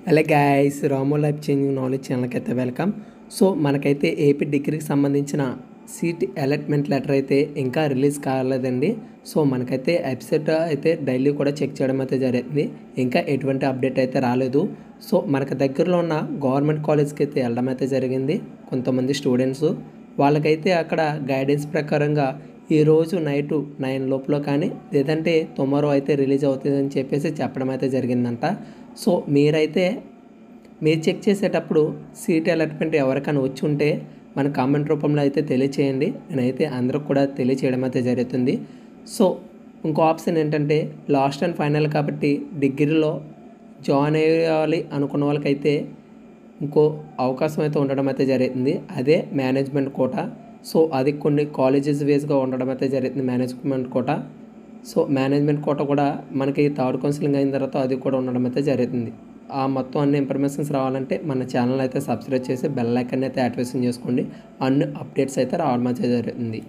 Hello guys, రామో life changing knowledge ఛానల్కి అయితే వెల్కమ్. సో మనకైతే ఏపీ డిగ్రీకి సంబంధించిన సీట్ అలాట్మెంట్ లెటర్ అయితే ఇంకా రిలీజ్ కాలేదండి. సో మనకైతే వెబ్సైట్ అయితే డైలీ కూడా చెక్ చేయడం అయితే జరుగుతుంది. ఇంకా ఎటువంటి అప్డేట్ అయితే రాలేదు. సో మనకు దగ్గరలో ఉన్న గవర్నమెంట్ కాలేజ్కి అయితే వెళ్ళడం అయితే జరిగింది. కొంతమంది స్టూడెంట్స్ వాళ్ళకైతే అక్కడ గైడెన్స్ ప్రకారంగా ఈరోజు నైటు 9 లోపల కానీ లేదంటే టుమారో అయితే రిలీజ్ అవుతుందని చెప్పేసి చెప్పడం అయితే జరిగిందంట. సో మీరు చెక్ చేసేటప్పుడు సీట్ అలాట్మెంట్ ఎవరికైనా వచ్చి ఉంటే మన కామెంట్ రూపంలో అయితే తెలియచేయండి. నేనైతే అందరికి కూడా తెలియచేయడం అయితే జరుగుతుంది. సో ఇంకో ఆప్షన్ ఏంటంటే లాస్ట్ అండ్ ఫైనల్ కాబట్టి డిగ్రీలో జాయిన్ అయ్యాలి అనుకున్న వాళ్ళకైతే ఇంకో అవకాశం అయితే ఉండడం అయితే జరుగుతుంది. అదే మేనేజ్మెంట్ కోటా. సో అది కొన్ని కాలేజెస్ వేస్గా ఉండడం అయితే జరుగుతుంది management quota. So management quota కూడా మనకి థర్డ్ కౌన్సిలింగ్ అయిన తర్వాత అది కూడా ఉండడం అయితే జరుగుతుంది. ఆ మొత్తం అన్ని ఇన్ఫర్మేషన్స్ రావాలంటే మన ఛానల్ అయితే సబ్స్క్రైబ్ చేసి బెల్ ఐకాన్ అయితే యాక్టివేషన్ చేసుకోండి. అన్ని అప్డేట్స్ అయితే రావడం అయితే జరుగుతుంది.